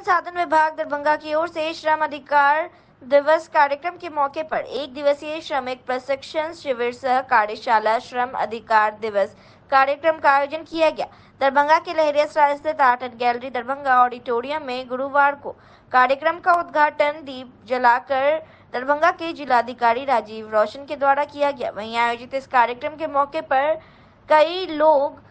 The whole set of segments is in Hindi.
संसाधन विभाग दरभंगा की ओर से श्रम अधिकार दिवस कार्यक्रम के मौके पर एक दिवसीय श्रमिक प्रशिक्षण शिविर सह कार्यशाला श्रम अधिकार दिवस कार्यक्रम का आयोजन किया गया। दरभंगा के लहरिया स्थित art and gallery Darbhanga auditorium में गुरुवार को कार्यक्रम का उद्घाटन दीप जलाकर दरभंगा के जिलाधिकारी राजीव रोशन के द्वारा किया गया। वहीं आयोजित इस कार्यक्रम के मौके पर कई लोग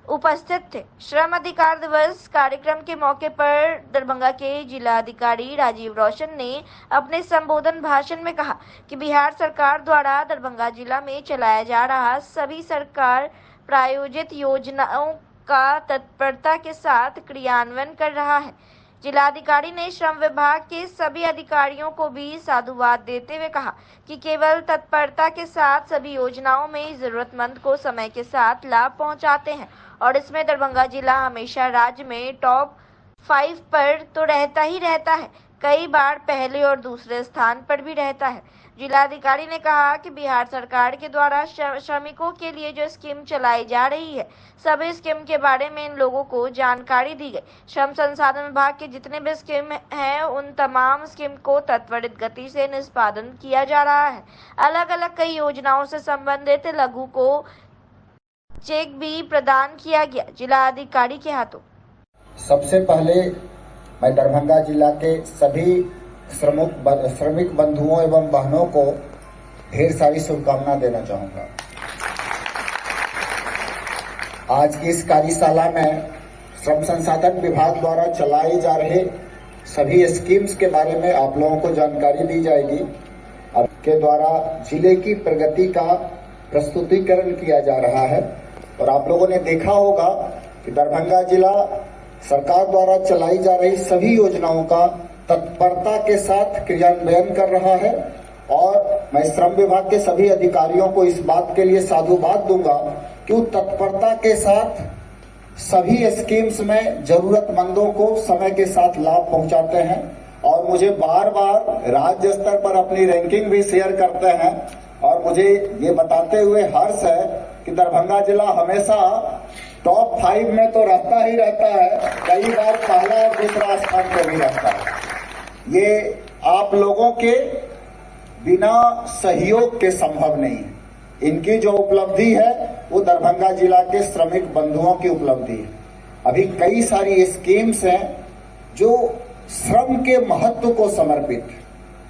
उपस्थित थे। श्रम अधिकार दिवस कार्यक्रम के मौके पर दरभंगा के जिलाधिकारी राजीव रोशन ने अपने संबोधन भाषण में कहा कि बिहार सरकार द्वारा दरभंगा जिला में चलाया जा रहा सभी सरकार प्रायोजित योजनाओं का तत्परता के साथ क्रियान्वयन कर रहा है। जिलाधिकारी ने श्रम विभाग के सभी अधिकारियों को भी साधुवाद देते हुए कहा कि केवल तत्परता के साथ सभी योजनाओं में जरूरतमंद को समय के साथ लाभ पहुंचाते हैं और इसमें दरभंगा जिला हमेशा राज्य में टॉप 5 पर तो रहता ही रहता है, कई बार पहले और दूसरे स्थान पर भी रहता है। जिलाधिकारी ने कहा कि बिहार सरकार के द्वारा श्रमिकों के लिए जो स्कीम चलाई जा रही है, सभी स्कीम के बारे में इन लोगों को जानकारी दी गई। श्रम संसाधन विभाग के जितने भी स्कीम हैं, उन तमाम स्कीम को त्वरित गति से निष्पादन किया जा रहा है। अलग अलग कई योजनाओं से संबंधित लघु को चेक भी प्रदान किया गया जिलाधिकारी के हाथों। सबसे पहले मैं दरभंगा जिला के सभी श्रमिक बंधुओं एवं बहनों को ढेर सारी शुभकामना देना चाहूंगा। आज की इस कार्यशाला में श्रम संसाधन विभाग द्वारा चलाई जा रहे सभी स्कीम्स के बारे में आप लोगों को जानकारी दी जाएगी। आपके द्वारा जिले की प्रगति का प्रस्तुतिकरण किया जा रहा है और आप लोगों ने देखा होगा कि दरभंगा जिला सरकार द्वारा चलाई जा रही सभी योजनाओं का तत्परता के साथ क्रियान्वयन कर रहा है और मैं श्रम विभाग के सभी अधिकारियों को इस बात के लिए साधुवाद दूंगा कि वो तत्परता के साथ सभी स्कीम्स में जरूरतमंदों को समय के साथ लाभ पहुंचाते हैं और मुझे बार बार राज्य स्तर पर अपनी रैंकिंग भी शेयर करते हैं और मुझे ये बताते हुए हर्ष है कि दरभंगा जिला हमेशा टॉप 5 में तो रहता ही रहता है, कई बार पहला और दूसरा स्थान पर भी रहता है। ये आप लोगों के बिना सहयोग के संभव नहीं है। इनकी जो उपलब्धि है वो दरभंगा जिला के श्रमिक बंधुओं की उपलब्धि है। अभी कई सारी स्कीम्स हैं जो श्रम के महत्व को समर्पित,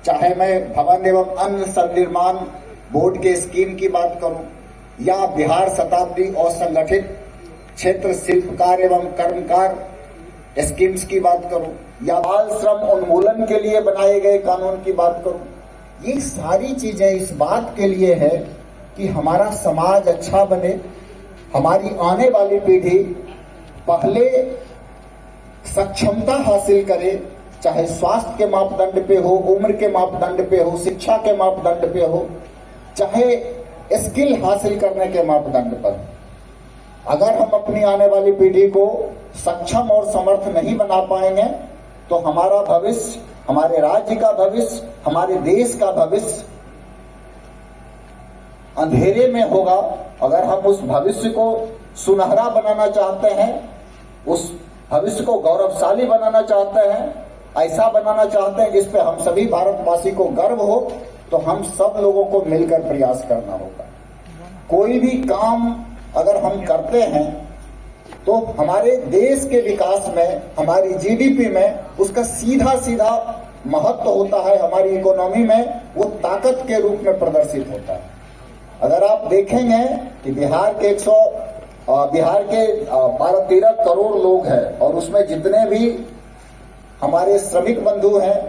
चाहे मैं भवन एवं अन्य सन्निर्माण बोर्ड के स्कीम की बात करूं या बिहार शताब्दी असंगठित क्षेत्र शिल्पकार एवं कर्मकार स्कीम्स की बात करूं या बाल श्रम उन्मूलन के लिए बनाए गए कानून की बात करूं, ये सारी चीजें इस बात के लिए है कि हमारा समाज अच्छा बने, हमारी आने वाली पीढ़ी पहले सक्षमता हासिल करे, चाहे स्वास्थ्य के मापदंड पे हो, उम्र के मापदंड पे हो, शिक्षा के मापदंड पे हो, चाहे स्किल हासिल करने के मापदंड पर। अगर हम अपनी आने वाली पीढ़ी को सक्षम और समर्थ नहीं बना पाएंगे तो हमारा भविष्य, हमारे राज्य का भविष्य, हमारे देश का भविष्य अंधेरे में होगा। अगर हम उस भविष्य को सुनहरा बनाना चाहते हैं, उस भविष्य को गौरवशाली बनाना चाहते हैं, ऐसा बनाना चाहते हैं जिस पे हम सभी भारतवासी को गर्व हो, तो हम सब लोगों को मिलकर प्रयास करना होगा। कोई भी काम अगर हम करते हैं तो हमारे देश के विकास में, हमारी जीडीपी में उसका सीधा सीधा महत्व होता है, हमारी इकोनॉमी में वो ताकत के रूप में प्रदर्शित होता है। अगर आप देखेंगे कि बिहार के 12-13 करोड़ लोग हैं और उसमें जितने भी हमारे श्रमिक बंधु हैं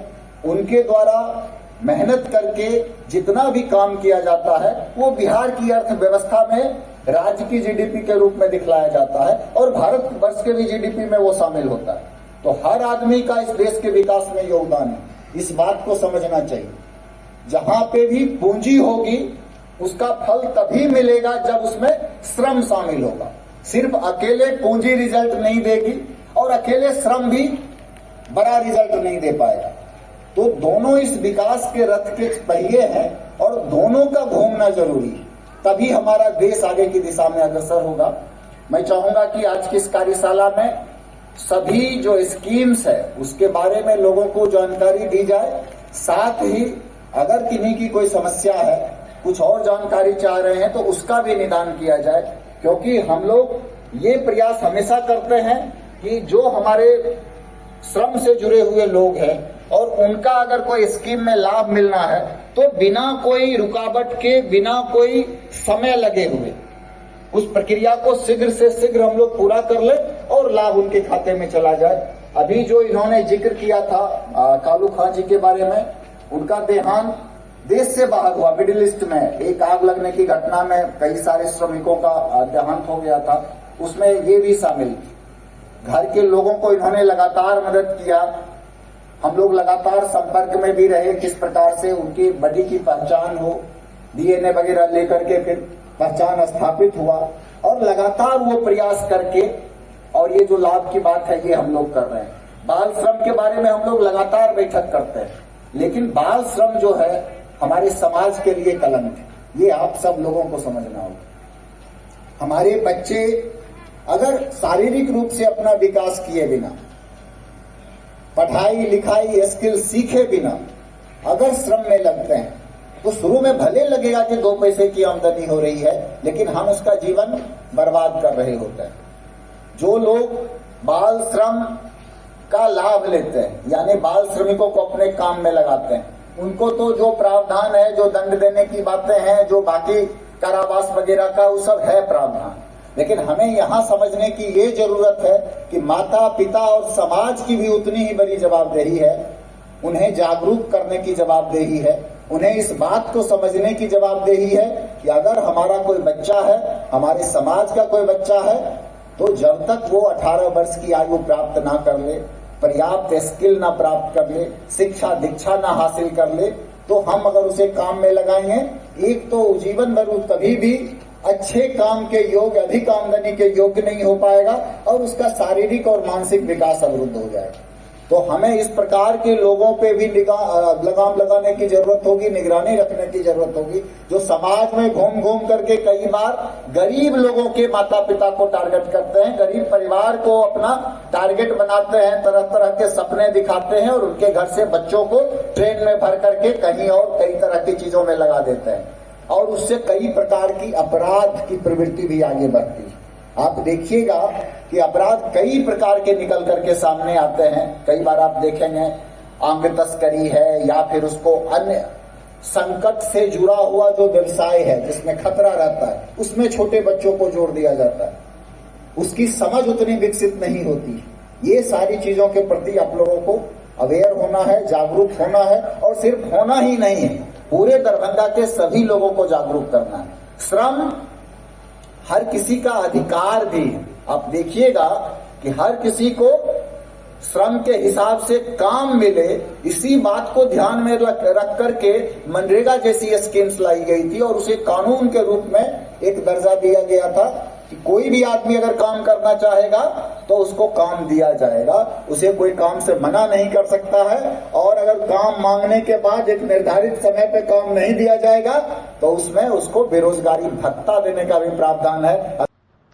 उनके द्वारा मेहनत करके जितना भी काम किया जाता है वो बिहार की अर्थव्यवस्था में राज्य की जीडीपी के रूप में दिखलाया जाता है और भारतवर्ष के भी जीडीपी में वो शामिल होता है। तो हर आदमी का इस देश के विकास में योगदान है, इस बात को समझना चाहिए। जहां पे भी पूंजी होगी उसका फल तभी मिलेगा जब उसमें श्रम शामिल होगा। सिर्फ अकेले पूंजी रिजल्ट नहीं देगी और अकेले श्रम भी बड़ा रिजल्ट नहीं दे पाएगा। तो दोनों इस विकास के रथ के पहिए हैं और दोनों का घूमना जरूरी है, तभी हमारा देश आगे की दिशा में अग्रसर होगा। मैं चाहूंगा कि आज की इस कार्यशाला में सभी जो स्कीम्स है उसके बारे में लोगों को जानकारी दी जाए। साथ ही अगर किन्हीं की कोई समस्या है, कुछ और जानकारी चाह रहे हैं, तो उसका भी निदान किया जाए। क्योंकि हम लोग ये प्रयास हमेशा करते हैं कि जो हमारे श्रम से जुड़े हुए लोग हैं और उनका अगर कोई स्कीम में लाभ मिलना है तो बिना कोई रुकावट के, बिना कोई समय लगे हुए उस प्रक्रिया को शीघ्र से शीघ्र हम लोग पूरा कर ले और लाभ उनके खाते में चला जाए। अभी जो इन्होंने जिक्र किया था कालू खां जी के बारे में, उनका देहांत देश से बाहर हुआ। मिडिल ईस्ट में एक आग लगने की घटना में कई सारे श्रमिकों का देहांत हो गया था, उसमें ये भी शामिल थी। घर के लोगों को इन्होंने लगातार मदद किया, हम लोग लगातार संपर्क में भी रहे, किस प्रकार से उनकी बॉडी की पहचान हो, डीएनए वगैरह लेकर के फिर पहचान स्थापित हुआ और लगातार वो प्रयास करके, और ये जो लाभ की बात है ये हम लोग कर रहे हैं। बाल श्रम के बारे में हम लोग लगातार बैठक करते हैं, लेकिन बाल श्रम जो है हमारे समाज के लिए कलंक है, ये आप सब लोगों को समझना होगा। हमारे बच्चे अगर शारीरिक रूप से अपना विकास किए बिना, पढ़ाई लिखाई स्किल सीखे बिना अगर श्रम में लगते हैं तो शुरू में भले लगेगा कि 2 पैसे की आमदनी हो रही है, लेकिन हम उसका जीवन बर्बाद कर रहे होते हैं। जो लोग बाल श्रम का लाभ लेते हैं, यानी बाल श्रमिकों को अपने काम में लगाते हैं, उनको तो जो प्रावधान है, जो दंड देने की बातें हैं, जो बाकी कारावास वगैरह का, वो सब है प्रावधान। लेकिन हमें यहाँ समझने की ये जरूरत है कि माता पिता और समाज की भी उतनी ही बड़ी जवाबदेही है। उन्हें जागरूक करने की जवाबदेही है, उन्हें इस बात को समझने की जवाबदेही है कि अगर हमारा कोई बच्चा है, हमारे समाज का कोई बच्चा है, तो जब तक वो 18 वर्ष की आयु प्राप्त ना कर ले, पर्याप्त स्किल ना प्राप्त कर ले, शिक्षा दीक्षा ना हासिल कर ले, तो हम अगर उसे काम में लगाएंगे, एक तो जीवन भर कभी भी अच्छे काम के योग्य, अधिक आमदनी के योग्य नहीं हो पाएगा और उसका शारीरिक और मानसिक विकास अवरुद्ध हो जाएगा। तो हमें इस प्रकार के लोगों पे भी लगाम लगाने की जरूरत होगी, निगरानी रखने की जरूरत होगी, जो समाज में घूम घूम करके कई बार गरीब लोगों के माता पिता को टारगेट करते हैं, गरीब परिवार को अपना टारगेट बनाते हैं, तरह तरह के सपने दिखाते हैं और उनके घर से बच्चों को ट्रेन में भर करके कहीं और कई तरह की चीजों में लगा देते हैं और उससे कई प्रकार की अपराध की प्रवृत्ति भी आगे बढ़ती है। आप देखिएगा कि अपराध कई प्रकार के निकल करके सामने आते हैं। कई बार आप देखेंगे अंग तस्करी है या फिर उसको अन्य संकट से जुड़ा हुआ जो व्यवसाय है जिसमें खतरा रहता है, उसमें छोटे बच्चों को जोड़ दिया जाता है, उसकी समझ उतनी विकसित नहीं होती। ये सारी चीजों के प्रति आप लोगों को अवेयर होना है, जागरूक होना है और सिर्फ होना ही नहीं है, पूरे दरभंगा के सभी लोगों को जागरूक करना है। श्रम हर किसी का अधिकार भी है। आप देखिएगा कि हर किसी को श्रम के हिसाब से काम मिले, इसी बात को ध्यान में रख करके मनरेगा जैसी स्कीम्स लाई गई थी और उसे कानून के रूप में एक दर्जा दिया गया था कि कोई भी आदमी अगर काम करना चाहेगा तो उसको काम दिया जाएगा, उसे कोई काम से मना नहीं कर सकता है। और अगर काम मांगने के बाद एक निर्धारित समय पे काम नहीं दिया जाएगा तो उसमें उसको बेरोजगारी भत्ता देने का भी प्रावधान है।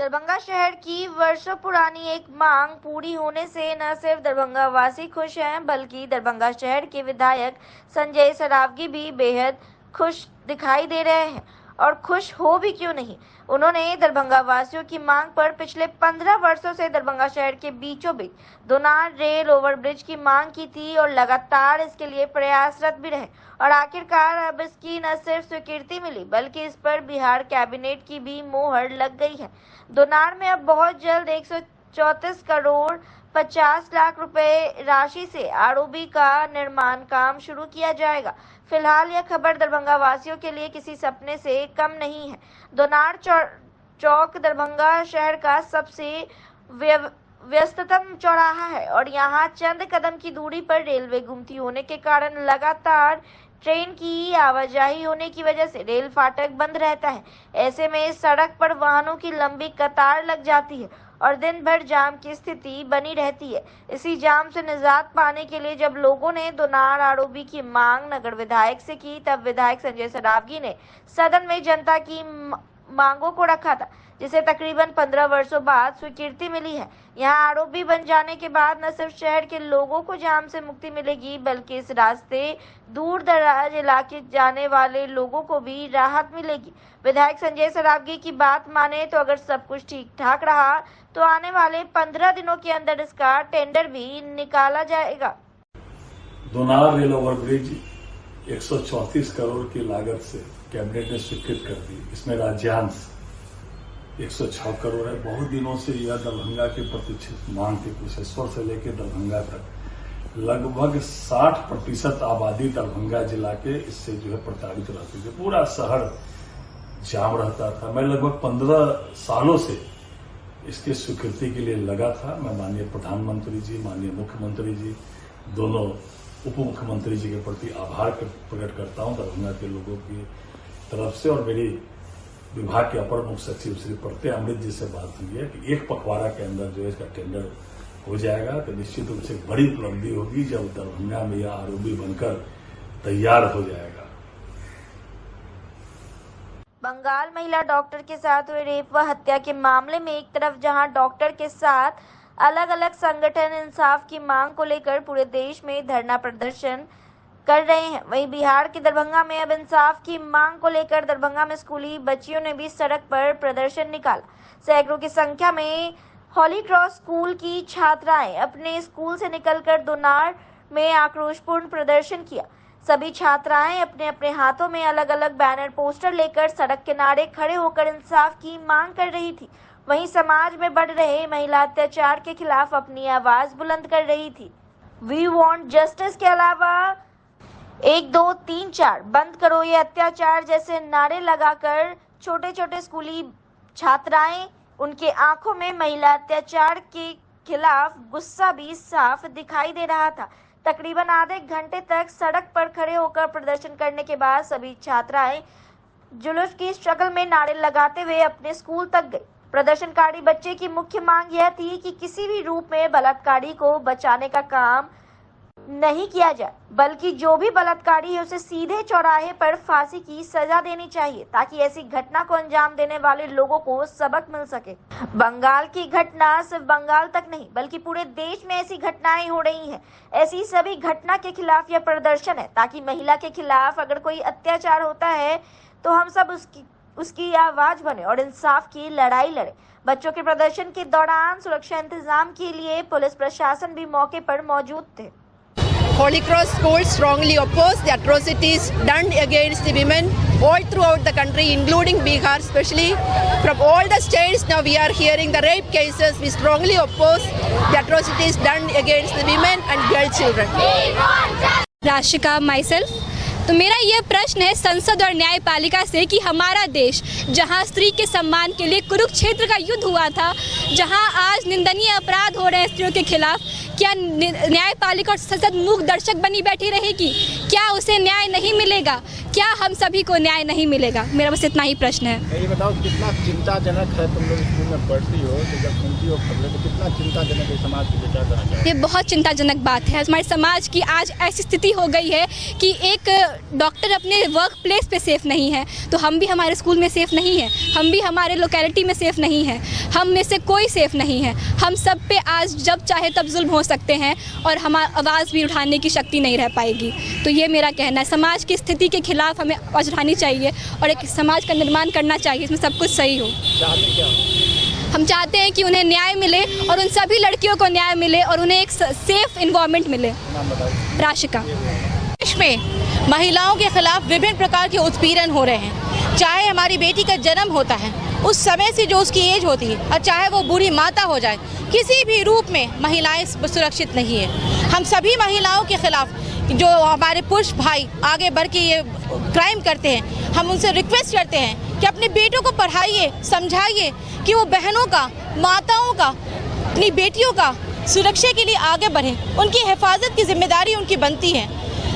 दरभंगा शहर की वर्षों पुरानी एक मांग पूरी होने से न सिर्फ दरभंगा वासी खुश हैं, बल्कि दरभंगा शहर के विधायक संजय सरावगी भी बेहद खुश दिखाई दे रहे हैं। और खुश हो भी क्यों नहीं, उन्होंने दरभंगा वासियों की मांग पर पिछले 15 वर्षों से दरभंगा शहर के बीचों बीच दोनार रेल ओवरब्रिज की मांग की थी और लगातार इसके लिए प्रयासरत भी रहे और आखिरकार अब इसकी न सिर्फ स्वीकृति मिली बल्कि इस पर बिहार कैबिनेट की भी मोहर लग गई है। दोनार में अब बहुत जल्द 134 करोड़ 50 लाख रुपए राशि से आरओबी का निर्माण काम शुरू किया जाएगा। फिलहाल यह खबर दरभंगा वासियों के लिए किसी सपने से कम नहीं है। दोनार चौक दरभंगा शहर का सबसे व्यस्ततम चौराहा है और यहाँ चंद कदम की दूरी पर रेलवे घूमती होने के कारण लगातार ट्रेन की आवाजाही होने की वजह से रेल फाटक बंद रहता है। ऐसे में सड़क पर वाहनों की लंबी कतार लग जाती है और दिन भर जाम की स्थिति बनी रहती है। इसी जाम से निजात पाने के लिए जब लोगों ने दोनार आरओबी की मांग नगर विधायक से की, तब विधायक संजय सरावगी ने सदन में जनता की मांगों को रखा था, जिसे तकरीबन 15 वर्षों बाद स्वीकृति मिली है। यहाँ आरओबी बन जाने के बाद न सिर्फ शहर के लोगों को जाम से मुक्ति मिलेगी, बल्कि इस रास्ते दूर दराज इलाके जाने वाले लोगों को भी राहत मिलेगी। विधायक संजय सरावगी की बात माने तो अगर सब कुछ ठीक ठाक रहा तो आने वाले 15 दिनों के अंदर इसका टेंडर भी निकाला जाएगा। दोनार रेल ओवरब्रिज 134 करोड़ की लागत से कैबिनेट ने स्वीकृत कर दी। इसमें राज्यांश 106 करोड़ है। बहुत दिनों से यह दरभंगा की प्रतीक्षित मांग थी। कुशेश्वर से लेकर दरभंगा तक लगभग 60% आबादी दरभंगा जिला के इससे जो है प्रताड़ित रहती थी। पूरा शहर जाम रहता था। मैं लगभग 15 सालों से इसके स्वीकृति के लिए लगा था। मैं माननीय प्रधानमंत्री जी, माननीय मुख्यमंत्री जी, दोनों उप मुख्यमंत्री जी के प्रति आभार प्रकट करता हूं दरभंगा के लोगों की तरफ से। और मेरी विभाग के अपर मुख्य सचिव श्री प्रत्यय अमृत जी से बात हुई है कि एक पखवाड़ा के अंदर जो है इसका टेंडर हो जाएगा। तो निश्चित रूप से बड़ी उपलब्धि होगी जब दरभंगा में यह आरओबी बनकर तैयार हो जाएगा। बंगाल महिला डॉक्टर के साथ हुए रेप व हत्या के मामले में एक तरफ जहां डॉक्टर के साथ अलग अलग संगठन इंसाफ की मांग को लेकर पूरे देश में धरना प्रदर्शन कर रहे हैं, वहीं बिहार के दरभंगा में अब इंसाफ की मांग को लेकर दरभंगा में स्कूली बच्चियों ने भी सड़क पर प्रदर्शन निकाला। सैकड़ों की संख्या में हॉली क्रॉस स्कूल की छात्राएं अपने स्कूल से निकलकर दोनार में आक्रोशपूर्ण प्रदर्शन किया। सभी छात्राएं अपने अपने हाथों में अलग अलग बैनर पोस्टर लेकर सड़क किनारे खड़े होकर इंसाफ की मांग कर रही थी। वहीं समाज में बढ़ रहे महिला अत्याचार के खिलाफ अपनी आवाज बुलंद कर रही थी। वी वांट जस्टिस के अलावा 1 2 3 4 बंद करो ये अत्याचार जैसे नारे लगाकर छोटे छोटे स्कूली छात्राएं, उनके आंखों में महिला अत्याचार के खिलाफ गुस्सा भी साफ दिखाई दे रहा था। तकरीबन आधे घंटे तक सड़क पर खड़े होकर प्रदर्शन करने के बाद सभी छात्राएं जुलूस की शक्ल में नारे लगाते हुए अपने स्कूल तक गए। प्रदर्शनकारी बच्चे की मुख्य मांग यह थी कि किसी भी रूप में बलात्कारी को बचाने का काम नहीं किया जाए, बल्कि जो भी बलात्कारी है उसे सीधे चौराहे पर फांसी की सजा देनी चाहिए, ताकि ऐसी घटना को अंजाम देने वाले लोगों को सबक मिल सके। बंगाल की घटना सिर्फ बंगाल तक नहीं बल्कि पूरे देश में ऐसी घटनाएं हो रही हैं। ऐसी सभी घटना के खिलाफ यह प्रदर्शन है, ताकि महिला के खिलाफ अगर कोई अत्याचार होता है तो हम सब उसकी आवाज बने और इंसाफ की लड़ाई लड़े। बच्चों के प्रदर्शन के दौरान सुरक्षा इंतजाम के लिए पुलिस प्रशासन भी मौके पर मौजूद थे। Holy Cross School strongly oppose the atrocities done against the women all throughout the country, including Bihar, especially from all the states. Now we are hearing the rape cases. We strongly oppose the atrocities done against the women and girl children. Rashika myself। तो मेरा ये प्रश्न है संसद और न्यायपालिका से कि हमारा देश जहां स्त्री के सम्मान के लिए कुरुक्षेत्र का युद्ध हुआ था, जहां आज निंदनीय अपराध हो रहे हैं स्त्रियों के खिलाफ, क्या न्यायपालिका और संसद मूक दर्शक बनी बैठी रहेगी? क्या उसे न्याय नहीं मिलेगा? क्या हम सभी को न्याय नहीं मिलेगा? मेरा बस इतना ही प्रश्न है। ये बताओ कितना चिंताजनक है, तुम लोग स्कूल में पढ़ती हो तो जब सुनती हो खबरें तो कितना चिंताजनक है समाज के लिए, क्या कहना चाहिए? ये बहुत चिंताजनक बात है। हमारे समाज की आज ऐसी स्थिति हो गई है कि एक डॉक्टर अपने वर्क प्लेस पे सेफ नहीं है, तो हम भी हमारे स्कूल में सेफ नहीं है, हम भी हमारे लोकेलिटी में सेफ नहीं है, हम में से कोई सेफ नहीं है। हम सब पे आज जब चाहे तब जुल्म हो सकते हैं और हमारी आवाज़ भी उठाने की शक्ति नहीं रह पाएगी। तो ये मेरा कहना है, समाज की स्थिति के खिलाफ हमें आवाज़ उठानी चाहिए और एक समाज का निर्माण करना चाहिए, इसमें सब कुछ सही हो। हम चाहते हैं कि उन्हें न्याय मिले और उन सभी लड़कियों को न्याय मिले और उन्हें एक सेफ इन्वायरमेंट मिले। राशिका। देश में महिलाओं के खिलाफ विभिन्न प्रकार के उत्पीड़न हो रहे हैं। चाहे हमारी बेटी का जन्म होता है उस समय से जो उसकी एज होती है, और चाहे वो बूढ़ी माता हो जाए, किसी भी रूप में महिलाएं सुरक्षित नहीं है। हम सभी महिलाओं के खिलाफ जो हमारे पुरुष भाई आगे बढ़ के ये क्राइम करते हैं, हम उनसे रिक्वेस्ट करते हैं कि अपने बेटों को पढ़ाइए, समझाइए कि वो बहनों का, माताओं का, अपनी बेटियों का सुरक्षा के लिए आगे बढ़ें। उनकी हिफाजत की जिम्मेदारी उनकी बनती है।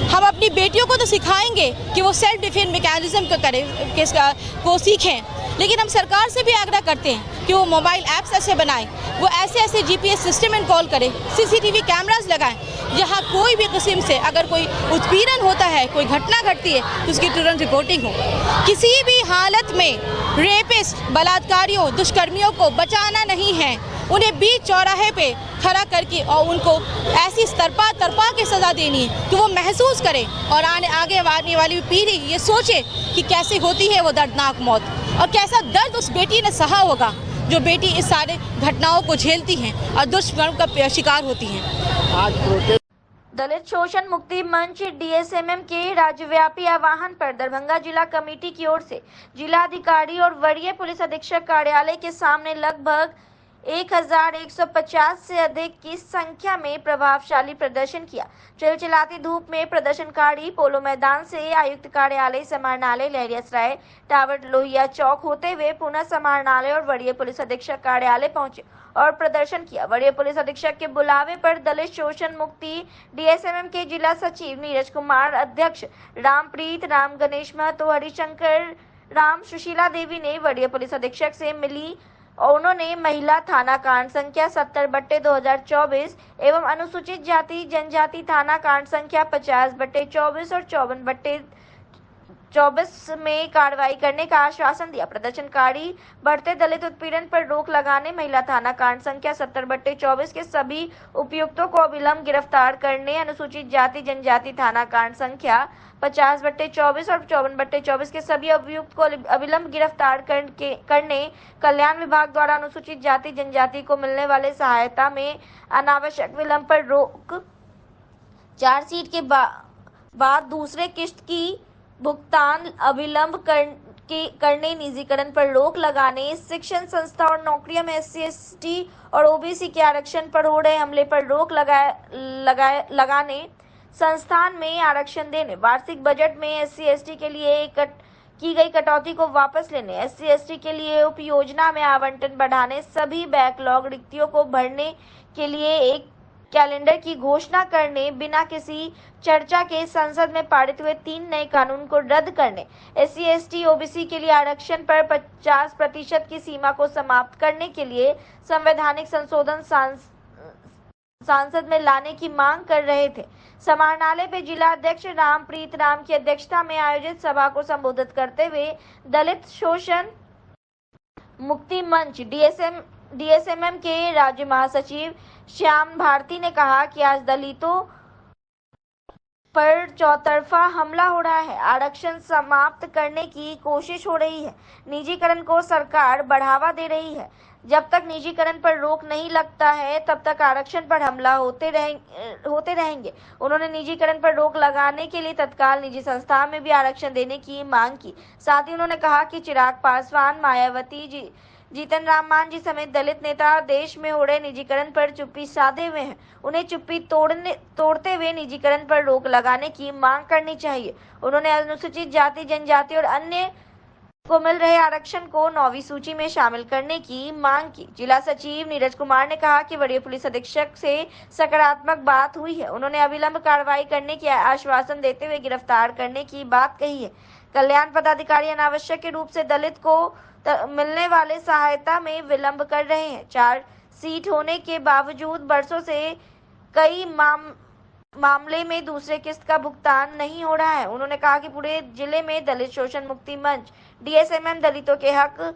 हम अपनी बेटियों को तो सिखाएंगे कि वो सेल्फ डिफेंस मैकेनिज्म को करें, वो सीखें, लेकिन हम सरकार से भी आग्रह करते हैं कि वो मोबाइल ऐप्स ऐसे बनाएं, वो ऐसे GPS सिस्टम इंस्टॉल करें, CCTV कैमरास लगाएं, यहाँ कोई भी किस्म से अगर कोई उत्पीड़न होता है, कोई घटना घटती है तो उसकी तुरंत रिपोर्टिंग हो। किसी भी हालत में रेपिस्ट, बलात्कारियों, दुष्कर्मियों को बचाना नहीं है, उन्हें बीच चौराहे पे खड़ा करके और उनको ऐसी तरपा के सज़ा देनी है कि वो महसूस करें और आगे आने वाली पीढ़ी ये सोचे कि कैसे होती है वो दर्दनाक मौत और कैसा दर्द उस बेटी ने सहा होगा जो बेटी इस सारे घटनाओं को झेलती हैं और दुष्कर्म का शिकार होती हैं। आज प्रोटेस्ट दलित शोषण मुक्ति मंच डीएसएमएम के राज्यव्यापी आह्वान पर दरभंगा जिला कमेटी की ओर से जिलाधिकारी और वरीय पुलिस अधीक्षक कार्यालय के सामने लगभग 1150 से अधिक की संख्या में प्रभावशाली प्रदर्शन किया। चिलचिलाती धूप में प्रदर्शनकारी पोलो मैदान से आयुक्त कार्यालय, समाहरणालय, लहरियासराय टावर, लोहिया चौक होते हुए पुनः समाहरणालय और वरीय पुलिस अधीक्षक कार्यालय पहुंचे और प्रदर्शन किया। वरीय पुलिस अधीक्षक के बुलावे पर दलित शोषण मुक्ति डीएसएमएम के जिला सचिव नीरज कुमार, अध्यक्ष रामप्रीत राम, गणेश महतो, हरिशंकर राम, सुशीला देवी ने वरीय पुलिस अधीक्षक से मिली और उन्होंने महिला थाना कांड संख्या 70/2024 एवं अनुसूचित जाति जनजाति थाना कांड संख्या 50/24 और 54/24 में कार्रवाई करने का आश्वासन दिया। प्रदर्शनकारी बढ़ते दलित उत्पीड़न पर रोक लगाने, महिला थाना कांड संख्या 70/24 के सभी उपयुक्तों को अविलंब गिरफ्तार करने, अनुसूचित जाति जनजाति थाना कांड संख्या 50/24 और 54/24 के सभी अभियुक्त को अविलंब गिरफ्तार करने, कल्याण विभाग द्वारा अनुसूचित जाति जनजाति को मिलने वाले सहायता में अनावश्यक विलंब पर रोक, चार्जशीट के बाद दूसरे किस्त की भुगतान अविलंब करने, निजीकरण पर रोक लगाने, शिक्षण संस्था और नौकरियों में SC, ST और OBC के आरक्षण पर हो रहे हमले पर रोक लगाने, संस्थान में आरक्षण देने, वार्षिक बजट में SC, ST के लिए की गई कटौती को वापस लेने, SC, ST के लिए उप योजना में आवंटन बढ़ाने, सभी बैकलॉग रिक्तियों को भरने के लिए एक कैलेंडर की घोषणा करने, बिना किसी चर्चा के संसद में पारित हुए 3 नए कानून को रद्द करने, SC, ST, OBC के लिए आरक्षण पर 50% की सीमा को समाप्त करने के लिए संवैधानिक संशोधन सांसद में लाने की मांग कर रहे थे। समाहरणालय पे जिला अध्यक्ष रामप्रीत राम की अध्यक्षता में आयोजित सभा को संबोधित करते हुए दलित शोषण मुक्ति मंच डीएसएमएम के राज्य महासचिव श्याम भारती ने कहा कि आज दलितों पर चौतरफा हमला हो रहा है, आरक्षण समाप्त करने की कोशिश हो रही है, निजीकरण को सरकार बढ़ावा दे रही है। जब तक निजीकरण पर रोक नहीं लगता है तब तक आरक्षण पर हमला होते रहेंगे। उन्होंने निजीकरण पर रोक लगाने के लिए तत्काल निजी संस्था में भी आरक्षण देने की मांग की। साथ ही उन्होंने कहा कि चिराग पासवान, मायावती जीतन राम मांझी समेत दलित नेता देश में हो रहे निजीकरण पर चुप्पी साधे हुए हैं, उन्हें चुप्पी तोड़ते हुए निजीकरण पर रोक लगाने की मांग करनी चाहिए। उन्होंने अनुसूचित जाति जनजाति और अन्य को मिल रहे आरक्षण को 9वीं सूची में शामिल करने की मांग की। जिला सचिव नीरज कुमार ने कहा कि वरीय पुलिस अधीक्षक से सकारात्मक बात हुई है, उन्होंने अविलंब कार्रवाई करने की आश्वासन देते हुए गिरफ्तार करने की बात कही है। कल्याण पदाधिकारी अनावश्यक रूप से दलित को मिलने वाले सहायता में विलंब कर रहे हैं। 4 सीट होने के बावजूद बरसों से कई मामले में दूसरे किस्त का भुगतान नहीं हो रहा है। उन्होंने कहा कि पूरे जिले में दलित शोषण मुक्ति मंच डीएसएमएम दलितों के हक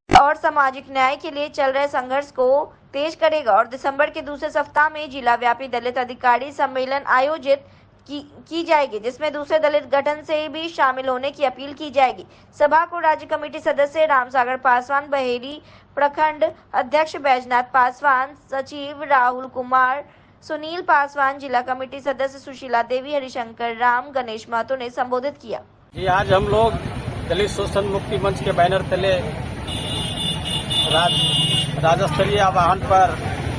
और सामाजिक न्याय के लिए चल रहे संघर्ष को तेज करेगा और दिसंबर के दूसरे सप्ताह में जिला व्यापी दलित अधिकारी सम्मेलन आयोजित की जाएगी, जिसमें दूसरे दलित गठन से भी शामिल होने की अपील की जाएगी। सभा को राज्य कमेटी सदस्य रामसागर पासवान, बहेड़ी प्रखंड अध्यक्ष बैजनाथ पासवान, सचिव राहुल कुमार, सुनील पासवान, जिला कमेटी सदस्य सुशीला देवी, हरिशंकर राम, गणेश महतो ने संबोधित किया। जी, आज हम लोग दलित शोषण मुक्ति मंच के बैनर तले राज्य स्तरीय आह्वान पर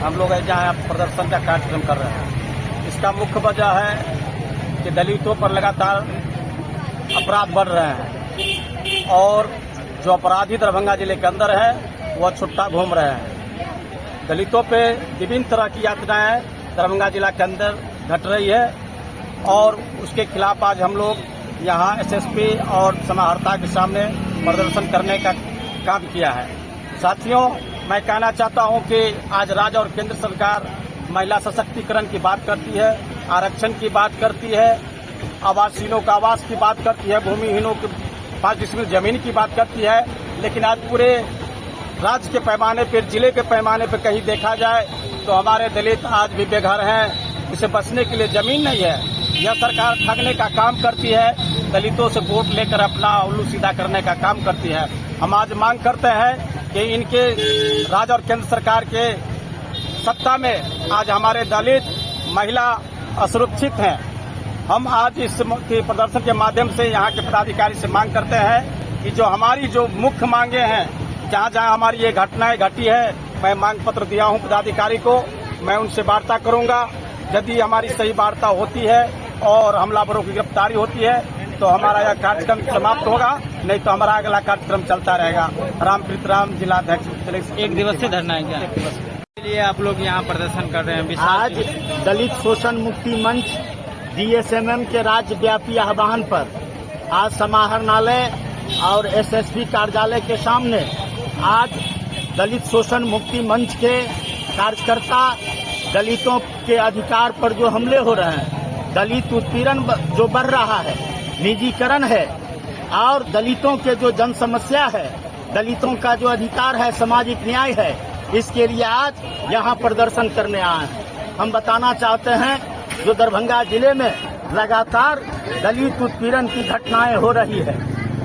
हम लोग यहाँ प्रदर्शन का कार्यक्रम कर रहे हैं। इसका मुख्य वजह है कि दलितों पर लगातार अपराध बढ़ रहे हैं और जो अपराधी दरभंगा जिले के अंदर है वह छुट्टा घूम रहे हैं। दलितों पे विभिन्न तरह की यातनाएं दरभंगा जिला के अंदर घट रही है और उसके खिलाफ आज हम लोग यहाँ एसएसपी और समाहर्ता के सामने प्रदर्शन करने का काम किया है। साथियों, मैं कहना चाहता हूँ कि आज राज्य और केंद्र सरकार महिला सशक्तिकरण की बात करती है, आरक्षण की बात करती है, आवासहीनों का आवास की बात करती है, भूमिहीनों की 5 डिसमिल जमीन की बात करती है। लेकिन आज पूरे राज्य के पैमाने पर, जिले के पैमाने पर कहीं देखा जाए तो हमारे दलित आज भी बेघर हैं, इसे बसने के लिए जमीन नहीं है। यह सरकार ठगने का काम करती है, दलितों से वोट लेकर अपना उल्लू सीधा करने का काम करती है। हम आज मांग करते हैं कि इनके राज्य और केंद्र सरकार के सत्ता में आज हमारे दलित महिला असुरक्षित हैं। हम आज इस प्रदर्शन के माध्यम से यहाँ के पदाधिकारी से मांग करते हैं कि जो हमारी जो मुख्य मांगे हैं, जहाँ जहाँ हमारी ये घटनाएं घटी है, मैं मांग पत्र दिया हूँ पदाधिकारी को, मैं उनसे वार्ता करूँगा। यदि हमारी सही वार्ता होती है और हमलावरों की गिरफ्तारी होती है तो हमारा यह कार्यक्रम समाप्त होगा, नहीं तो हमारा अगला कार्यक्रम चलता रहेगा। रामप्रीत राम, जिलाध्यक्ष। 1 दिवसीय धरना है क्या? लिए आप लोग यहाँ प्रदर्शन कर रहे हैं? आज दलित शोषण मुक्ति मंच DSMM के राज्यव्यापी आह्वान पर आज समाहरणालय और SSP कार्यालय के सामने आज दलित शोषण मुक्ति मंच के कार्यकर्ता दलितों के अधिकार पर जो हमले हो रहे हैं, दलित उत्पीड़न जो बढ़ रहा है, निजीकरण है और दलितों के जो जन समस्या है, दलितों का जो अधिकार है, सामाजिक न्याय है, इसके लिए आज यहाँ प्रदर्शन करने आए हैं। हम बताना चाहते हैं जो दरभंगा जिले में लगातार दलित उत्पीड़न की घटनाएं हो रही है।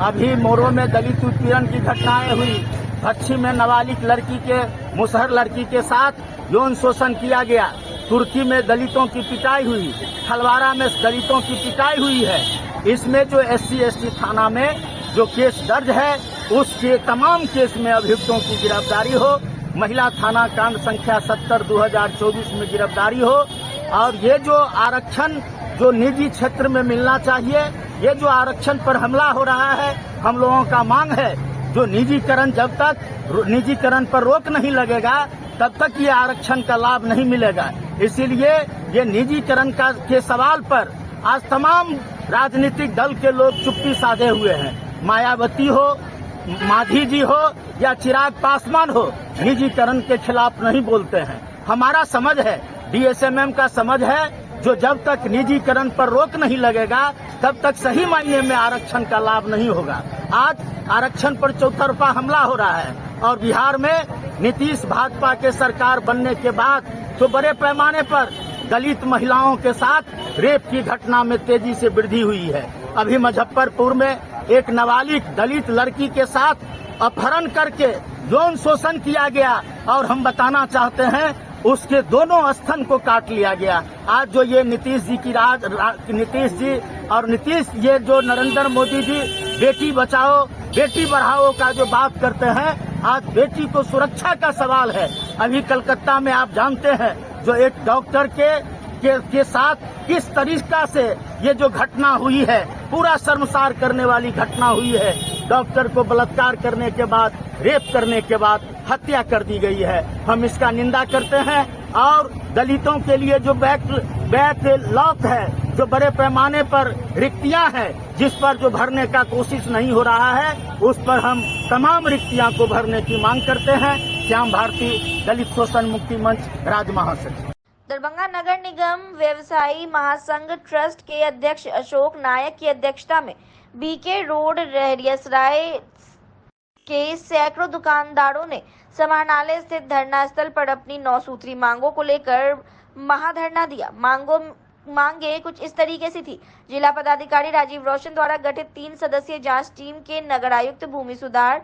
अभी मोरो में दलित उत्पीड़न की घटनाएं हुई, भच्छी में नाबालिग लड़की के मुसहर लड़की के साथ यौन शोषण किया गया, तुर्की में दलितों की पिटाई हुई, खलवाड़ा में दलितों की पिटाई हुई है। इसमें जो SC/ST थाना में जो केस दर्ज है, उसके तमाम केस में अभियुक्तों की गिरफ्तारी हो, महिला थाना कांड संख्या 70/2024 में गिरफ्तारी हो। और ये जो आरक्षण जो निजी क्षेत्र में मिलना चाहिए, ये जो आरक्षण पर हमला हो रहा है, हम लोगों का मांग है जो निजीकरण, जब तक निजीकरण पर रोक नहीं लगेगा तब तक ये आरक्षण का लाभ नहीं मिलेगा। इसीलिए ये निजीकरण के सवाल पर आज तमाम राजनीतिक दल के लोग चुप्पी साधे हुए हैं। मायावती हो, मांझी जी हो या चिराग पासवान हो, निजीकरण के खिलाफ नहीं बोलते हैं। हमारा समझ है, DSMM का समझ है, जो जब तक निजीकरण पर रोक नहीं लगेगा तब तक सही मायने में आरक्षण का लाभ नहीं होगा। आज आरक्षण पर चौतरफा हमला हो रहा है और बिहार में नीतीश भाजपा के सरकार बनने के बाद तो बड़े पैमाने पर दलित महिलाओं के साथ रेप की घटना में तेजी से वृद्धि हुई है। अभी मुजफ्फरपुर में एक नाबालिग दलित लड़की के साथ अपहरण करके यौन शोषण किया गया और हम बताना चाहते हैं उसके दोनों स्तन को काट लिया गया। आज जो ये नीतीश जी और ये जो नरेंद्र मोदी जी बेटी बचाओ बेटी बढ़ाओ का जो बात करते हैं, आज बेटी को सुरक्षा का सवाल है। अभी कलकत्ता में आप जानते हैं जो एक डॉक्टर के साथ किस तरीका से ये जो घटना हुई है, पूरा शर्मसार करने वाली घटना हुई है। डॉक्टर को बलात्कार करने के बाद, रेप करने के बाद हत्या कर दी गई है। हम इसका निंदा करते हैं और दलितों के लिए जो बैकलॉग है, जो बड़े पैमाने पर रिक्तियां हैं, जिस पर जो भरने का कोशिश नहीं हो रहा है, उस पर हम तमाम रिक्तियां को भरने की मांग करते हैं। श्याम भारती, दलित शोषण मुक्ति मंच, राज्य महासचिव। दरभंगा नगर निगम व्यवसायी महासंघ ट्रस्ट के अध्यक्ष अशोक नायक की अध्यक्षता में BK रोड रहरियासराय के सैकड़ों दुकानदारों ने समाहरणालय स्थित धरना स्थल पर अपनी 9 सूत्री मांगों को लेकर महाधरना दिया। मांगे कुछ इस तरीके से थी। जिला पदाधिकारी राजीव रोशन द्वारा गठित 3 सदस्यीय जांच टीम के नगर आयुक्त भूमि सुधार,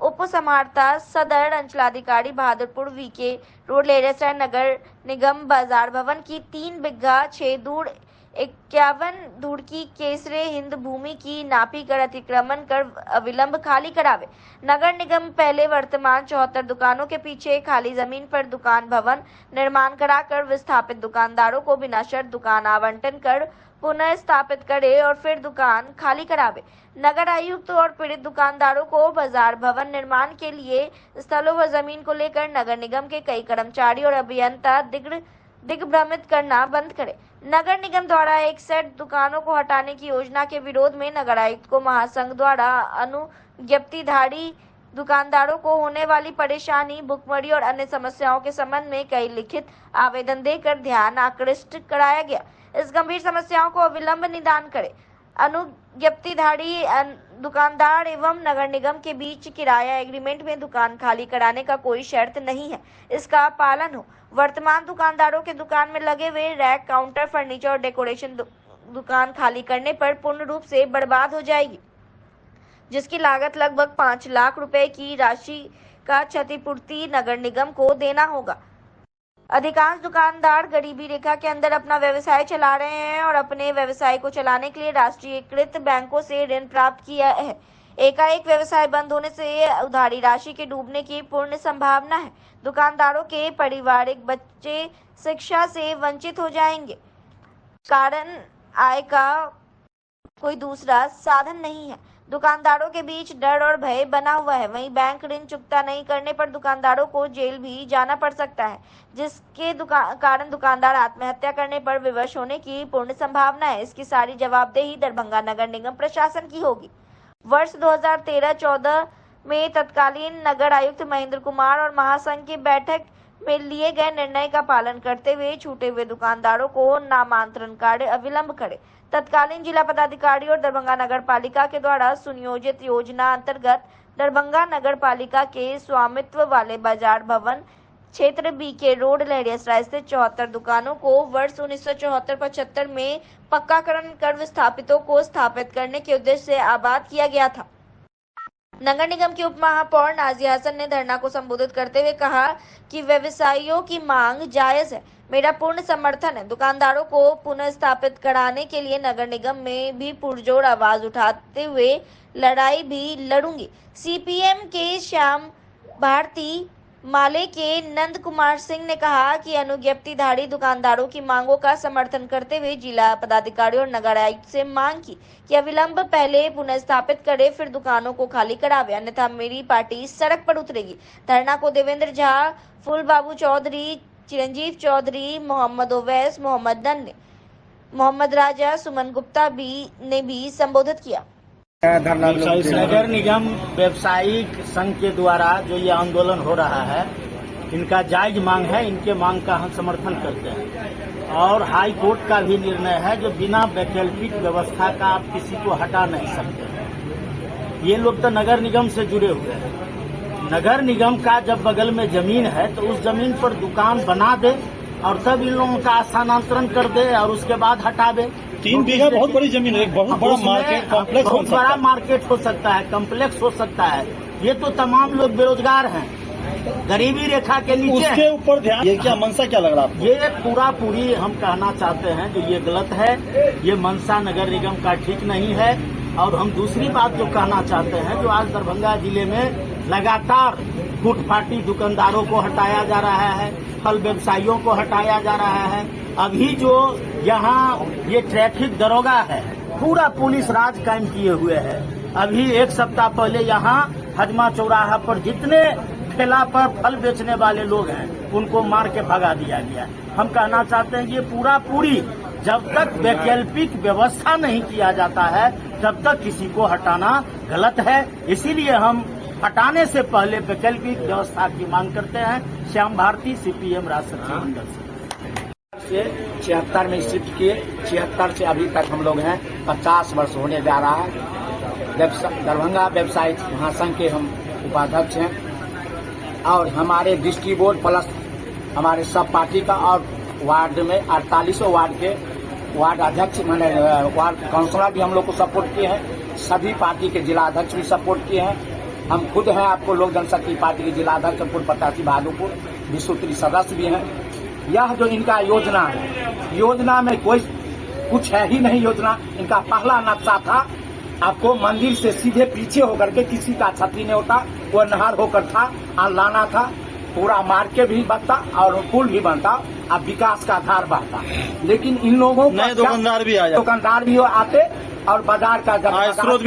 उप समाहर्ता सदर अंचलाधिकारी बहादुरपुर, VK रोड लहरियासराय नगर निगम बाजार भवन की 3 बिघा 6 दूर 51 धूड़ की केसरे हिंद भूमि की नापी कर अतिक्रमण कर अविलंब खाली करावे। नगर निगम पहले वर्तमान 74 दुकानों के पीछे खाली जमीन पर दुकान भवन निर्माण कराकर विस्थापित दुकानदारों को बिना शर्त दुकान आवंटन कर पुनः स्थापित करे और फिर दुकान खाली करावे। नगर आयुक्त और पीड़ित दुकानदारों को बाजार भवन निर्माण के लिए स्थलों व जमीन को लेकर नगर निगम के कई कर्मचारी और अभियंता दिग्भ्रमित करना बंद करे। नगर निगम द्वारा एक सेट दुकानों को हटाने की योजना के विरोध में नगर आयुक्त को महासंघ द्वारा अनुज्ञप्तिधारी दुकानदारों को होने वाली परेशानी, भुखमरी और अन्य समस्याओं के संबंध में कई लिखित आवेदन देकर ध्यान आकृष्ट कराया गया। इस गंभीर समस्याओं को अविलंब निदान करे। अनुज्ञप्तिधारी दुकानदार एवं नगर निगम के बीच किराया एग्रीमेंट में दुकान खाली कराने का कोई शर्त नहीं है, इसका पालन हो। वर्तमान दुकानदारों के दुकान में लगे हुए रैक, काउंटर, फर्नीचर और डेकोरेशन दुकान खाली करने पर पूर्ण रूप से बर्बाद हो जाएगी, जिसकी लागत लगभग 5 लाख रुपए की राशि का क्षतिपूर्ति नगर निगम को देना होगा। अधिकांश दुकानदार गरीबी रेखा के अंदर अपना व्यवसाय चला रहे हैं और अपने व्यवसाय को चलाने के लिए राष्ट्रीयकृत बैंकों से ऋण प्राप्त किया है। एकाएक व्यवसाय बंद होने से उधारी राशि के डूबने की पूर्ण संभावना है। दुकानदारों के पारिवारिक बच्चे शिक्षा से वंचित हो जाएंगे, कारण आय का कोई दूसरा साधन नहीं है। दुकानदारों के बीच डर और भय बना हुआ है। वहीं बैंक ऋण चुकता नहीं करने पर दुकानदारों को जेल भी जाना पड़ सकता है, जिसके कारण दुकानदार आत्महत्या करने पर विवश होने की पूर्ण संभावना है। इसकी सारी जवाबदेही दरभंगा नगर निगम प्रशासन की होगी। वर्ष 2013-14 में तत्कालीन नगर आयुक्त महेंद्र कुमार और महासंघ की बैठक में लिए गए निर्णय का पालन करते हुए छूटे हुए दुकानदारों को नामांतरण कार्य अविलंब करे। तत्कालीन जिला पदाधिकारी और दरभंगा नगर पालिका के द्वारा सुनियोजित योजना अंतर्गत दरभंगा नगर पालिका के स्वामित्व वाले बाजार भवन क्षेत्र बीके रोड लहरियासराय स्थित 74 दुकानों को वर्ष 1974-75 में पक्काकरण कर विस्थापितों को स्थापित करने के उद्देश्य से आबाद किया गया था। नगर निगम की उप महापौर नाजिया हसन ने धरना को संबोधित करते हुए कहा कि व्यवसायियों की मांग जायज है, मेरा पूर्ण समर्थन है। दुकानदारों को पुनः स्थापित कराने के लिए नगर निगम में भी पुरजोर आवाज उठाते हुए लड़ाई भी लड़ूंगी। सीपीएम के श्याम भारती माले के नंद कुमार सिंह ने कहा कि अनुज्ञप्तिधारी दुकानदारों की मांगों का समर्थन करते हुए जिला पदाधिकारी और नगर आयुक्त से मांग की कि अविलंब पहले पुनः स्थापित करे, फिर दुकानों को खाली करावे, अन्यथा मेरी पार्टी सड़क पर उतरेगी। धरना को देवेंद्र झा, फूल बाबू चौधरी, चिरंजीव चौधरी, मोहम्मद ओवैस, मोहम्मद नन्हे, मोहम्मद राजा, सुमन गुप्ता ने भी संबोधित किया। नगर निगम व्यवसायिक संघ के द्वारा जो ये आंदोलन हो रहा है, इनका जायज मांग है, इनके मांग का हम समर्थन करते हैं। और हाई कोर्ट का भी निर्णय है जो बिना वैकल्पिक व्यवस्था का आप किसी को हटा नहीं सकते। ये लोग तो नगर निगम से जुड़े हुए हैं। नगर निगम का जब बगल में जमीन है तो उस जमीन पर दुकान बना दे और तब इन लोगों का स्थानांतरण कर दे और उसके बाद हटा दे। 3 बीघा बहुत बड़ी जमीन है, बहुत बड़ा मार्केट कॉम्प्लेक्स, बहुत बड़ा मार्केट हो सकता है, कॉम्प्लेक्स हो सकता है। ये तो तमाम लोग बेरोजगार हैं, गरीबी रेखा के नीचे, उसके ऊपर ध्यान। ये क्या मंशा क्या लग रहा है? ये पूरी हम कहना चाहते हैं जो ये गलत है, ये मंशा नगर निगम का ठीक नहीं है। और हम दूसरी बात जो कहना चाहते हैं, जो आज दरभंगा जिले में लगातार फुटपाटी दुकानदारों को हटाया जा रहा है, फल व्यवसायियों को हटाया जा रहा है। अभी जो यहाँ ये ट्रैफिक दरोगा है, पूरा पुलिस राज कायम किए हुए है। अभी 1 सप्ताह पहले यहाँ हजमा चौराहा पर जितने ठेला पर फल बेचने वाले लोग हैं उनको मार के भगा दिया गया। हम कहना चाहते हैं ये पूरी जब तक वैकल्पिक व्यवस्था नहीं किया जाता है तब तक किसी को हटाना गलत है। इसीलिए हम हटाने से पहले वैकल्पिक व्यवस्था की मांग करते हैं। श्याम भारती, सीपीएम राज्य सचिव मंडल से 76 में शिफ्ट किए, 76 से अभी तक हम लोग हैं, 50 वर्ष होने जा रहा है। दरभंगा व्यवसायिक महासंघ के हम उपाध्यक्ष हैं और हमारे डिस्ट्रिक्ट बोर्ड प्लस हमारे सब पार्टी का और वार्ड में 48 वार्ड के वार्ड अध्यक्ष मैंने वार्ड काउंसलर भी हम लोग को सपोर्ट किए हैं। सभी पार्टी के जिला अध्यक्ष भी सपोर्ट किए हैं। हम खुद हैं आपको लोक जनशक्ति पार्टी के जिला अध्यक्ष प्रत्याशी बहादुरपुर, विश्वोत्तरी सदस्य भी हैं। यह जो इनका योजना है, योजना में कोई कुछ है ही नहीं। योजना इनका पहला नक्शा था, आपको मंदिर से सीधे पीछे होकर के किसी का छतरी नहीं होता, वो नहर होकर था और लाना था, पूरा मार्केट भी बनता और पुल भी बनता, अब विकास का आधार बढ़ता। लेकिन इन लोगों नए दुकानदार भी आते और बाजार का स्रोत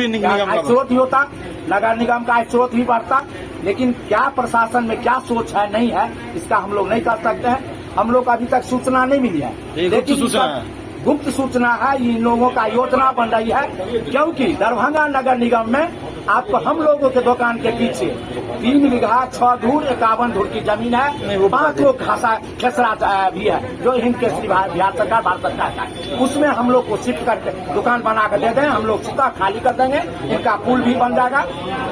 भी होता, नगर निगम का स्रोत भी बढ़ता। लेकिन क्या प्रशासन में क्या सोच है नहीं है, इसका हम लोग नहीं कर सकते हैं। हम लोग अभी तक सूचना नहीं मिली है, लेकिन गुप्त सूचना है इन लोगों का योजना बन रही है। क्योंकि दरभंगा नगर निगम में आपको हम लोगों के दुकान के पीछे 3 बीघा 6 धूर 51 धूर की जमीन है, 5 लोग खेसरा भी है जो हिंद केसरी बिहार सरकार भारत सरकार का, उसमें हम लोग को शिफ्ट करके दुकान बना कर दे दें। हम लोग स्वतः खाली कर देंगे, इनका पुल भी बन जाएगा,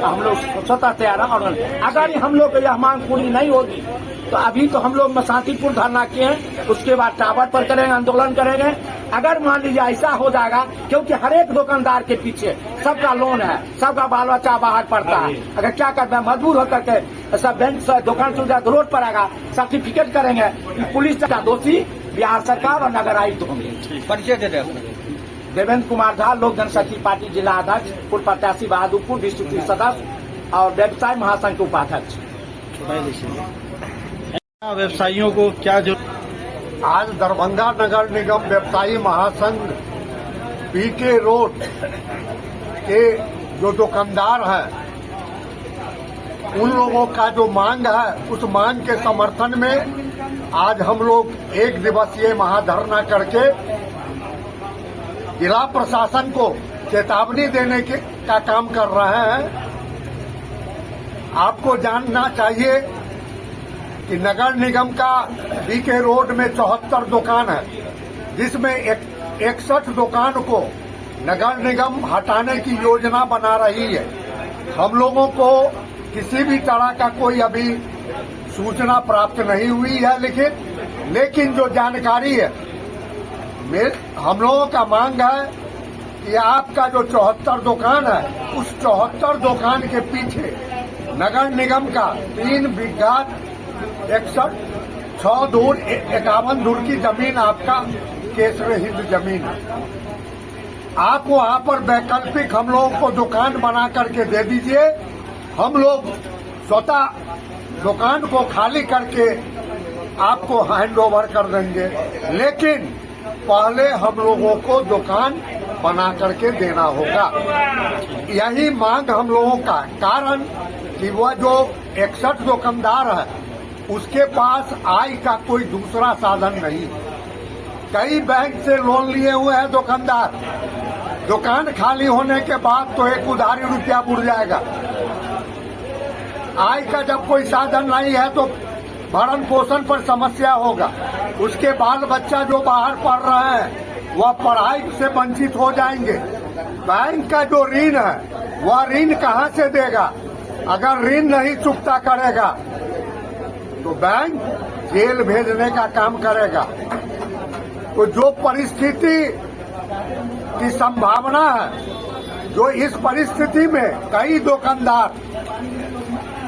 हम लोग स्वतः तैयार हैं। और अगर हम लोग यह मांग पूरी नहीं होगी तो अभी तो हम लोग शांतिपूर्ण धरना किए हैं, उसके बाद टावर पर करेंगे, आंदोलन करेंगे। अगर मान लीजिए ऐसा हो जाएगा, क्योंकि हर एक दुकानदार के पीछे सबका लोन है, सबका बाल बच्चा बाहर पड़ता है, अगर क्या करते हैं मजबूर होकर के सब बैंक से दुकान सुविधा रोड पर आएगा, सर्टिफिकेट करेंगे, पुलिस का दोषी बिहार सरकार और नगर आयुक्त होंगे। परिचय दे दें। देवेंद्र कुमार झा, लोक जनशक्ति पार्टी जिला अध्यक्ष, पूर्व प्रत्याशी बहादुरपुर, डिस्ट्रिक्ट सदस्य और व्यवसाय महासंघ के उपाध्यक्ष। व्यवसायियों को क्या जो आज दरभंगा नगर निगम व्यवसायी महासंघ पीके रोड के जो दुकानदार हैं, उन लोगों का जो मांग है, उस मांग के समर्थन में आज हम लोग 1 दिवसीय महाधरना करके जिला प्रशासन को चेतावनी देने का काम कर रहे हैं। आपको जानना चाहिए कि नगर निगम का बीके रोड में 74 दुकान है, जिसमें 61 दुकान को नगर निगम हटाने की योजना बना रही है। हम लोगों को किसी भी तरह का कोई अभी सूचना प्राप्त नहीं हुई है, लेकिन जो जानकारी है, हम लोगों का मांग है कि आपका जो 74 दुकान है, उस 74 दुकान के पीछे नगर निगम का 3 बीघा 61 6 धूर 51 धूर की जमीन आपका केसरी हिंद जमीन है। आप वहां पर वैकल्पिक हम लोगों को दुकान बना करके दे दीजिए, हम लोग स्वतः दुकान को खाली करके आपको हैंड ओवर कर देंगे, लेकिन पहले हम लोगों को दुकान बना करके देना होगा। यही मांग हम लोगों का, कारण कि वह जो 61 दुकानदार है, उसके पास आय का कोई दूसरा साधन नहीं। कई बैंक से लोन लिए हुए हैं दुकानदार, दुकान खाली होने के बाद तो एक उधारी रुपया बुड़ जाएगा। आय का जब कोई साधन नहीं है तो भरण पोषण पर समस्या होगा। उसके बाल बच्चा जो बाहर पढ़ रहे हैं, वह पढ़ाई से वंचित हो जाएंगे। बैंक का जो ऋण है, वह ऋण कहाँ से देगा? अगर ऋण नहीं चुकता करेगा तो बैंक जेल भेजने का काम करेगा। तो जो परिस्थिति की संभावना है, जो इस परिस्थिति में कई दुकानदार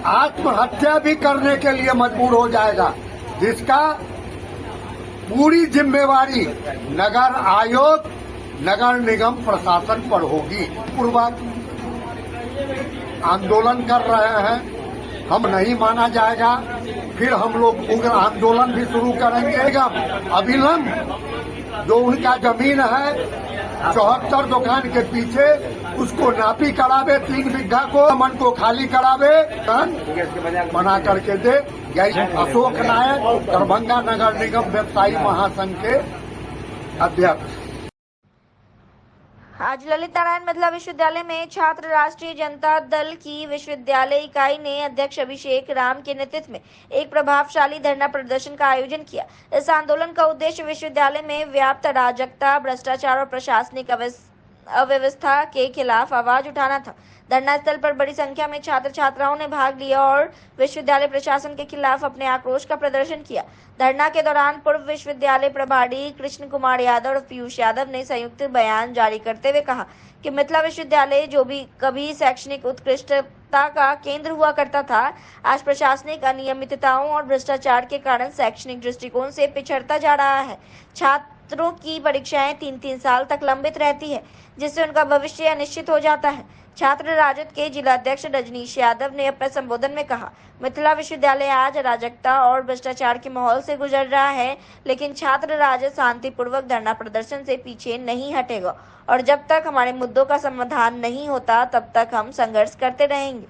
आत्महत्या भी करने के लिए मजबूर हो जाएगा, जिसका पूरी जिम्मेवारी नगर आयोग, नगर निगम प्रशासन पर होगी। पूर्वक आंदोलन कर रहे हैं, हम नहीं माना जाएगा, फिर हम लोग उग्र आंदोलन भी शुरू करेंगे। अविलंब जो उनका जमीन है 74 दुकान के पीछे, उसको नापी करावे, 3 बीघा को मन को खाली करावे, बना करके दे। अशोक नायक, दरभंगा नगर निगम व्यवसायी महासंघ के अध्यक्ष। आज ललित नारायण मिथिला विश्वविद्यालय में छात्र राष्ट्रीय जनता दल की विश्वविद्यालय इकाई ने अध्यक्ष अभिषेक राम के नेतृत्व में एक प्रभावशाली धरना प्रदर्शन का आयोजन किया। इस आंदोलन का उद्देश्य विश्वविद्यालय में व्याप्त अराजकता, भ्रष्टाचार और प्रशासनिक अव्यवस्था के खिलाफ आवाज उठाना था। धरना स्थल पर बड़ी संख्या में छात्र छात्राओं ने भाग लिया और विश्वविद्यालय प्रशासन के खिलाफ अपने आक्रोश का प्रदर्शन किया। धरना के दौरान पूर्व विश्वविद्यालय प्रभारी कृष्ण कुमार यादव और पीयूष यादव ने संयुक्त बयान जारी करते हुए कहा कि मिथिला विश्वविद्यालय जो भी कभी शैक्षणिक उत्कृष्टता का केंद्र हुआ करता था, आज प्रशासनिक अनियमितताओं और भ्रष्टाचार के कारण शैक्षणिक दृष्टिकोण से पिछड़ता जा रहा है। छात्रों की परीक्षाएं 3-3 साल तक लंबित रहती है, जिससे उनका भविष्य अनिश्चित हो जाता है। छात्र राजद के जिला अध्यक्ष रजनीश यादव ने अपने संबोधन में कहा, मिथिला विश्वविद्यालय आज अराजकता और भ्रष्टाचार के माहौल से गुजर रहा है, लेकिन छात्र राजद शांतिपूर्वक धरना प्रदर्शन से पीछे नहीं हटेगा और जब तक हमारे मुद्दों का समाधान नहीं होता तब तक हम संघर्ष करते रहेंगे।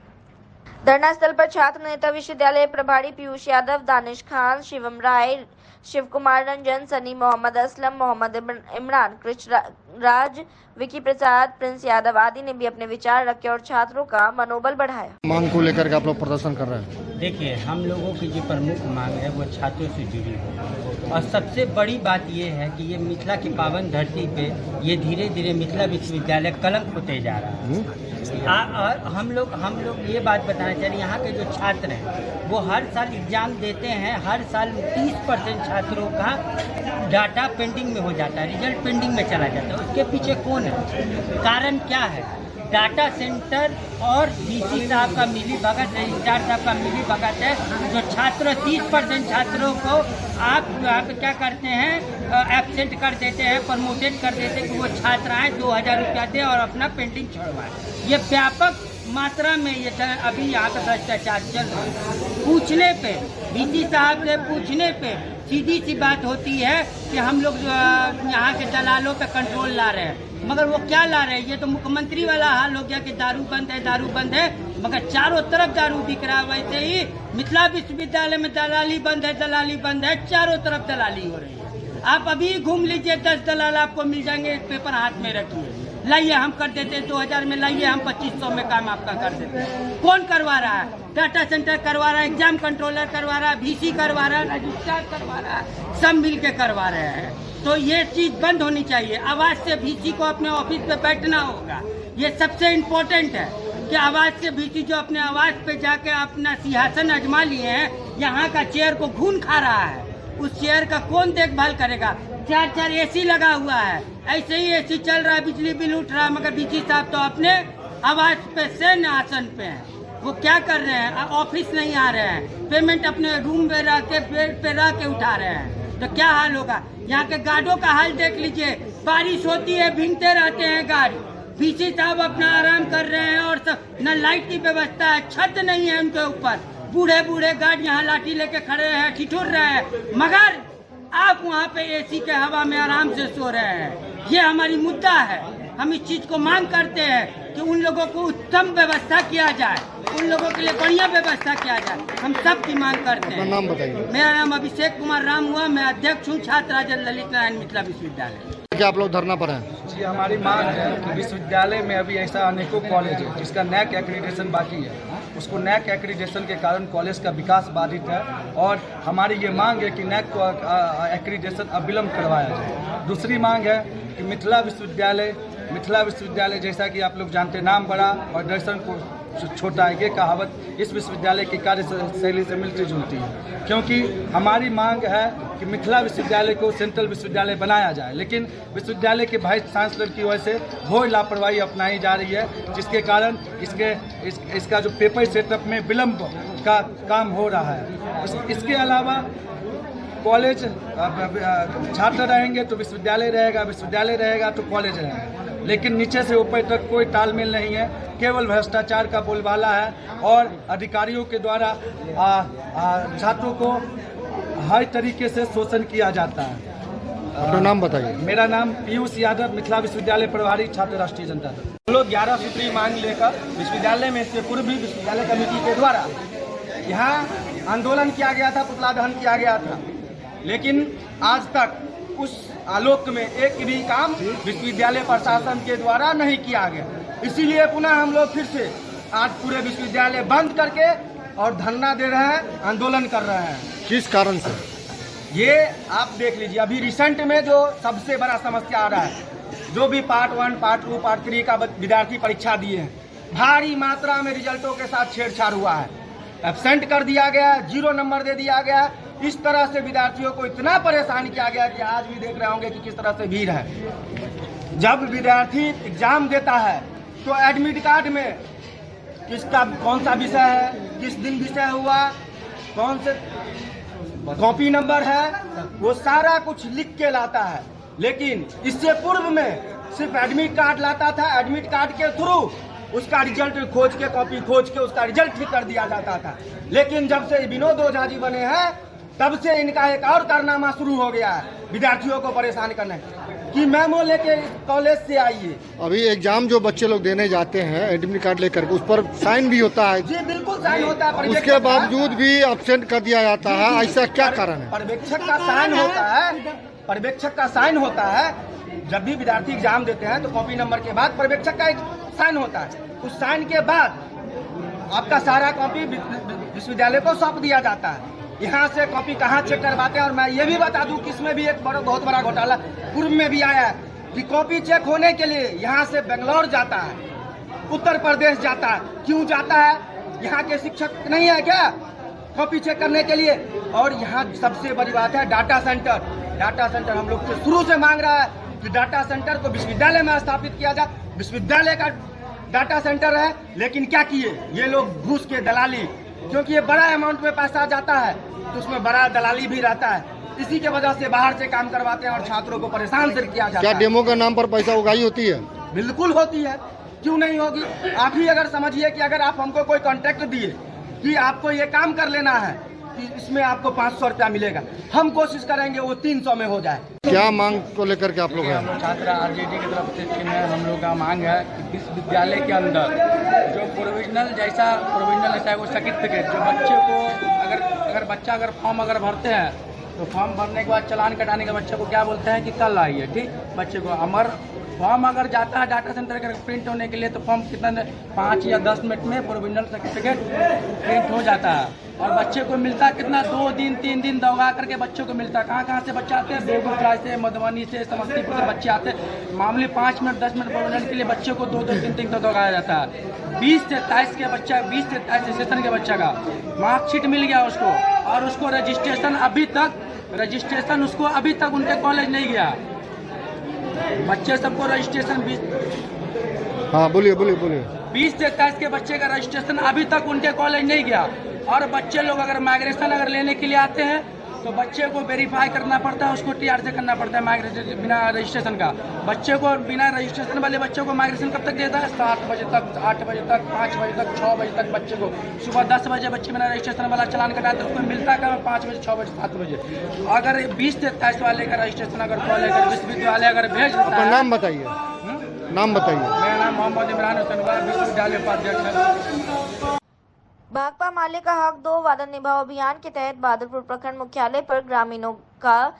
धरना स्थल पर छात्र नेता विश्वविद्यालय प्रभारी पीयूष यादव, दानिश खान, शिवम राय, शिव कुमार रंजन, सनी, मोहम्मद असलम, मोहम्मद इमरान, कृष्ण राज, विकी प्रसाद, प्रिंस यादव आदि ने भी अपने विचार रखे और छात्रों का मनोबल बढ़ाया। मांग को लेकर के आप लोग प्रदर्शन कर रहे हैं? देखिए, हम लोगों की जो प्रमुख मांग है वो छात्रों से जुड़ी है और सबसे बड़ी बात ये है कि ये मिथिला की पावन धरती पे ये धीरे धीरे मिथिला विश्वविद्यालय कलंक होते जा रहा है। और हम लोग ये बात बताना चाहिए, यहाँ के जो छात्र हैं वो हर साल एग्जाम देते हैं, हर साल 30% छात्रों का डाटा पेंडिंग में हो जाता है, रिजल्ट पेंडिंग में चला जाता है। उसके पीछे कौन है, कारण क्या है? डाटा सेंटर और डीसी साहब का मिली भगत, रजिस्ट्रार साहब का मिली भगत है। जो छात्र 30% छात्रों को आप क्या करते हैं, एब्सेंट कर देते हैं, प्रमोटेड कर देते हैं कि वो छात्र आए 2000 रुपया दें और अपना पेंटिंग छोड़वाएं। ये व्यापक मात्रा में ये अभी यहाँ का भ्रष्टाचार चल रहा है। पूछने पे, डीसी साहब से पूछने पे सीधी सी बात होती है कि हम लोग यहाँ के दलालों पे कंट्रोल ला रहे हैं, मगर वो क्या ला रहे हैं? ये तो मुख्यमंत्री वाला हाल हो गया कि दारू बंद है, दारू बंद है, मगर चारों तरफ दारू बिक रहा है। वैसे ही मिथिला विश्वविद्यालय में दलाली बंद है, दलाली बंद है, चारों तरफ दलाली हो रही है। आप अभी घूम लीजिए, 10 दलाल आपको मिल जाएंगे। एक पेपर हाथ में रखिए, लाइए हम कर देते हैं 2000 में, लाइए हम 2500 में काम आपका कर देते हैं। कौन करवा रहा है? डाटा सेंटर करवा रहा है, एग्जाम कंट्रोलर करवा रहा है, VC करवा रहा है, रजिस्ट्रार करवा रहा है, सब मिल के करवा रहे हैं। तो ये चीज़ बंद होनी चाहिए। आवाज़ से VC को अपने ऑफिस पे बैठना होगा, ये सबसे इम्पोर्टेंट है कि आवाज़ से VC जो अपने आवाज़ पे जाके अपना सिंहासन अजमा लिए हैं, यहाँ का चेयर को खून खा रहा है, उस चेयर का कौन देखभाल करेगा? 4 AC लगा हुआ है, ऐसे ही AC चल रहा है, बिजली बिल उठ रहा है, मगर VC साहब तो अपने आवाज़ पे से आसन पे हैं। वो क्या कर रहे हैं? ऑफिस नहीं आ रहे हैं, पेमेंट अपने रूम में रह के बेड पे रह के उठा रहे हैं। तो क्या हाल होगा? यहाँ के गार्डों का हाल देख लीजिए, बारिश होती है भीगते रहते हैं गार्ड। VC साहब अपना आराम कर रहे हैं और सब, न लाइट की व्यवस्था है, छत नहीं है उनके ऊपर, बूढ़े बूढ़े गार्ड यहाँ लाठी लेके खड़े हैं, ठिठुर रहे हैं, मगर आप वहाँ पे AC के हवा में आराम से सो रहे हैं। ये हमारी मुद्दा है। हम इस चीज को मांग करते हैं कि उन लोगों को उत्तम व्यवस्था किया जाए, उन लोगों के लिए बढ़िया व्यवस्था किया जाए। हम सब की मांग करते हैं। नाम बताइए। मेरा नाम अभिषेक कुमार राम हुआ, मैं अध्यक्ष हूँ छात्र राजन ललित नारायण मिथिला विश्वविद्यालय। क्या आप लोग धरना पर हैं? जी, हमारी मांग है कि विश्वविद्यालय में अभी ऐसा अनेकों कॉलेज है जिसका NAC एक्रीडेशन बाकी है, उसको NAC एक्रीडेशन के कारण कॉलेज का विकास बाधित है और हमारी ये मांग है कि NAC को एक्रीडेशन अविलंब करवाया जाए। दूसरी मांग है कि मिथिला विश्वविद्यालय जैसा कि आप लोग जानते हैं, नाम बड़ा और दर्शन को छोटा है, ये कहावत इस विश्वविद्यालय की कार्यशैली से मिलती जुलती है। क्योंकि हमारी मांग है कि मिथिला विश्वविद्यालय को सेंट्रल विश्वविद्यालय बनाया जाए, लेकिन विश्वविद्यालय के वाइस चांसलर की वजह से घोर लापरवाही अपनाई जा रही है, जिसके कारण इसका जो पेपर सेटअप में विलम्ब का काम हो रहा है। इसके अलावा कॉलेज छात्र रहेंगे तो विश्वविद्यालय रहेगा, विश्वविद्यालय रहेगा तो कॉलेज रहेगा, लेकिन नीचे से ऊपर तक कोई तालमेल नहीं है, केवल भ्रष्टाचार का बोलबाला है और अधिकारियों के द्वारा छात्रों को हर तरीके से शोषण किया जाता है। अपना नाम बताइए। मेरा नाम पीयूष यादव, मिथिला विश्वविद्यालय प्रभारी, छात्र राष्ट्रीय जनता दल। हम लोग 11 सूत्री मांग लेकर विश्वविद्यालय में, इससे पूर्व भी विश्वविद्यालय कमेटी के द्वारा यहाँ आंदोलन किया गया था, पुतला दहन किया गया था, लेकिन आज तक उस आलोक में एक भी काम विश्वविद्यालय प्रशासन के द्वारा नहीं किया गया। इसीलिए पुनः हम लोग फिर से आज पूरे विश्वविद्यालय बंद करके और धरना दे रहे हैं, आंदोलन कर रहे हैं। किस कारण से? ये आप देख लीजिए, अभी रिसेंट में जो सबसे बड़ा समस्या आ रहा है, जो भी पार्ट 1, पार्ट 2, पार्ट 3 का विद्यार्थी परीक्षा दिए हैं, भारी मात्रा में रिजल्टों के साथ छेड़छाड़ हुआ है, एब्सेंट कर दिया गया, 0 नंबर दे दिया गया। इस तरह से विद्यार्थियों को इतना परेशान किया गया कि आज भी देख रहे होंगे कि किस तरह से भीड़ है। जब विद्यार्थी एग्जाम देता है तो एडमिट कार्ड में किसका कौन सा विषय है, किस दिन विषय हुआ, कौन से कॉपी नंबर है, वो सारा कुछ लिख के लाता है। लेकिन इससे पूर्व में सिर्फ एडमिट कार्ड लाता था, एडमिट कार्ड के थ्रू उसका रिजल्ट खोज के, कॉपी खोज के उसका रिजल्ट ठीक कर दिया जाता था। लेकिन जब से विनोद ओझा जी बने हैं, तब से इनका एक और कारनामा शुरू हो गया है, विद्यार्थियों को परेशान करने। कि मेमो लेके कॉलेज से आइए। अभी एग्जाम जो बच्चे लोग देने जाते हैं एडमिट कार्ड लेकर के उस पर साइन भी होता है जी बिल्कुल साइन होता है, उसके बावजूद भी अब्सेंट कर दिया जाता है, ऐसा क्या कारण है? पर्यवेक्षक का साइन होता है, पर्यवेक्षक का साइन होता है। जब भी विद्यार्थी एग्जाम देते हैं तो कॉपी नंबर के बाद पर्यवेक्षक का एक साइन होता है। उस साइन के बाद आपका सारा कॉपी विश्वविद्यालय को सौंप दिया जाता है। यहाँ से कॉपी कहाँ चेक करवाते हैं। और मैं ये भी बता दूं कि इसमें भी एक बहुत बड़ा घोटाला पूर्व में भी आया है कि कॉपी चेक होने के लिए यहाँ से बेंगलोर जाता है, उत्तर प्रदेश जाता है। क्यों जाता है? यहाँ के शिक्षक नहीं है क्या कॉपी चेक करने के लिए? और यहाँ सबसे बड़ी बात है डाटा सेंटर। डाटा सेंटर हम लोग से शुरू से मांग रहा है कि डाटा सेंटर को विश्वविद्यालय में स्थापित किया जाए। विश्वविद्यालय का डाटा सेंटर है, लेकिन क्या किए ये लोग? घूस के दलाली, क्योंकि ये बड़ा अमाउंट में पैसा जाता है तो उसमें बड़ा दलाली भी रहता है। इसी के वजह से बाहर से काम करवाते हैं और छात्रों को परेशान सिर्फ किया जाता है। क्या डेमो के नाम पर पैसा उगाही होती है? बिल्कुल होती है, क्यों नहीं होगी? आप ही अगर समझिए कि अगर आप हमको कोई कॉन्ट्रैक्ट दिए कि आपको ये काम कर लेना है कि इसमें आपको 500 रुपया मिलेगा, हम कोशिश करेंगे वो 300 में हो जाए। क्या मांग को लेकर के आप लोग हैं? हम छात्र आरजेडी की तरफ से हम लोग का मांग है कि विश्वविद्यालय के अंदर जो प्रोविजनल जैसा वो सर्टिफिकेट जो बच्चे को अगर बच्चा फॉर्म अगर भरते हैं तो फॉर्म भरने के बाद चालान कटाने के बच्चे को क्या बोलते हैं कि कल आइए, ठीक बच्चे को अमर फॉर्म अगर जाता है डाटा सेंटर का प्रिंट होने के लिए तो फॉर्म कितना 5 या 10 मिनट में प्रोविजनल सर्टिफिकेट प्रिंट हो जाता है और बच्चे को मिलता है कितना 2 दिन 3 दिन दौड़ा करके बच्चों को मिलता है। कहाँ से बच्चे आते हैं? बेगूसराय से, मधुबनी से, समस्तीपुर से बच्चे आते हैं। मामूली 5 मिनट 10 मिनट प्रोविजनल के लिए बच्चे को 2-2 3-3 तो दौड़ाया जाता है। 20 से 23 के बच्चा 20 से 23 सेशन के बच्चा का मार्कशीट मिल गया उसको और उसको रजिस्ट्रेशन उसको अभी तक उनके कॉलेज नहीं गया। बच्चे सबको रजिस्ट्रेशन 20 से 23 के बच्चे का रजिस्ट्रेशन अभी तक उनके कॉलेज नहीं गया। और बच्चे लोग अगर माइग्रेशन अगर लेने के लिए आते हैं तो बच्चे को वेरीफाई करना पड़ता है, उसको टीआर से करना पड़ता है बिना रजिस्ट्रेशन का। बच्चे को बिना रजिस्ट्रेशन वाले बच्चे को माइग्रेशन कब तक देता है? 7 बजे तक, 8 बजे तक, 5 बजे तक, 6 बजे तक बच्चे को। सुबह 10 बजे बच्चे बिना रजिस्ट्रेशन वाला चालान कटाता है, उसको मिलता है 5 बजे, 6 बजे, 7 बजे। अगर 20 से 23 वाले का रजिस्ट्रेशन अगर कॉलेज विश्वविद्यालय अगर भेज देता है। नाम बताइए, नाम बताइए। मेरा नाम मोहम्मद इमरान हुसैन, विश्वविद्यालय उपाध्यक्ष है। भाकपा माले का हक दो वादा निभाओ अभियान के तहत बहादुरपुर प्रखंड मुख्यालय पर ग्रामीणों का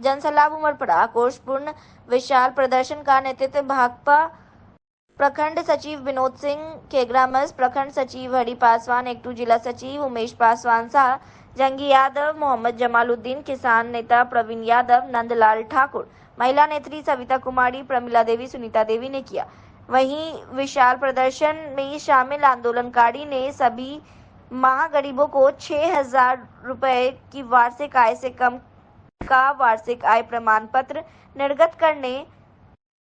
जनसैलाब उमड़ पड़ा। आक्रोशपूर्ण विशाल प्रदर्शन का नेतृत्व भाकपा प्रखंड सचिव विनोद सिंह केग्रामस, प्रखंड सचिव हरि पासवान, एकटू जिला सचिव उमेश पासवान शाह, जंगी यादव, मोहम्मद जमालुद्दीन, किसान नेता प्रवीण यादव, नंदलाल ठाकुर, महिला नेत्री सविता कुमारी, प्रमिला देवी, सुनीता देवी ने किया। वहीं विशाल प्रदर्शन में शामिल आंदोलनकारी ने सभी महागरीबों को 6,000 रुपए की वार्षिक आय से कम का वार्षिक आय प्रमाण पत्र निर्गत करने,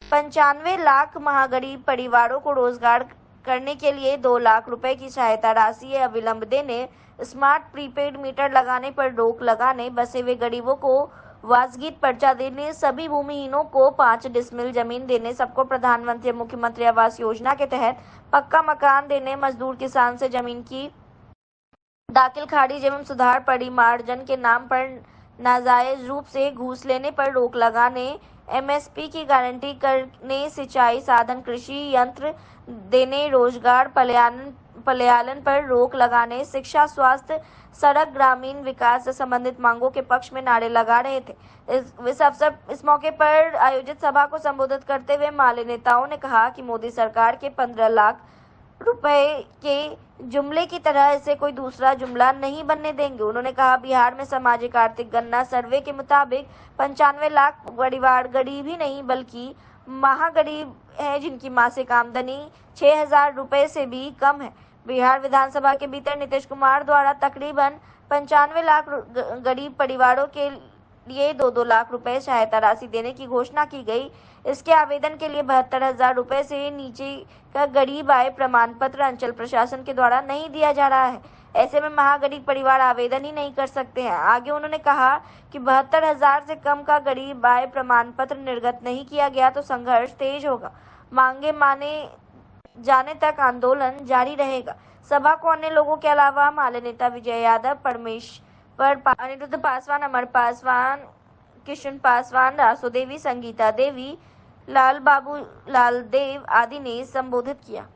95 लाख महागरीब परिवारों को रोजगार करने के लिए 2 लाख रुपए की सहायता राशि अविलंब देने, स्मार्ट प्रीपेड मीटर लगाने पर रोक लगाने, बसे हुए गरीबों को वाजगीत पर्चा देने, सभी भूमिहीनों को 5 डिसमिल जमीन देने, सबको प्रधानमंत्री मुख्यमंत्री आवास योजना के तहत पक्का मकान देने, मजदूर किसान से जमीन की दाखिल खारिज एवं सुधार परिमार्जन के नाम पर नाजायज रूप से घूस लेने पर रोक लगाने, एमएसपी की गारंटी करने, सिंचाई साधन कृषि यंत्र देने, रोजगार पलायन पर रोक लगाने, शिक्षा स्वास्थ्य सड़क ग्रामीण विकास से संबंधित मांगों के पक्ष में नारे लगा रहे थे। इस मौके पर आयोजित सभा को संबोधित करते हुए माले नेताओं ने कहा कि मोदी सरकार के 15 लाख रुपए के जुमले की तरह इसे कोई दूसरा जुमला नहीं बनने देंगे। उन्होंने कहा बिहार में सामाजिक आर्थिक गणना सर्वे के मुताबिक 95 लाख परिवार गरीब ही नहीं बल्कि महागरीब है, जिनकी मासिक आमदनी 6,000 रुपए से भी कम है। बिहार विधानसभा के भीतर नीतीश कुमार द्वारा तकरीबन 95 लाख गरीब परिवारों के लिए 2-2 लाख रुपए सहायता राशि देने की घोषणा की गई। इसके आवेदन के लिए 72,000 रुपए से नीचे का गरीब आय प्रमाण पत्र अंचल प्रशासन के द्वारा नहीं दिया जा रहा है। ऐसे में महागरीब परिवार आवेदन ही नहीं कर सकते हैं। आगे उन्होंने कहा कि 72,000 से कम का गरीब आय प्रमाण पत्र निर्गत नहीं किया गया तो संघर्ष तेज होगा, मांगे माने जाने तक आंदोलन जारी रहेगा। सभा को अन्य लोगों के अलावा माले नेता विजय यादव, परमेश्वर, अनिरुद्ध पासवान, अमर पासवान, किशन पासवान, रासो देवी, संगीता देवी, लाल बाबू लाल देव आदि ने संबोधित किया।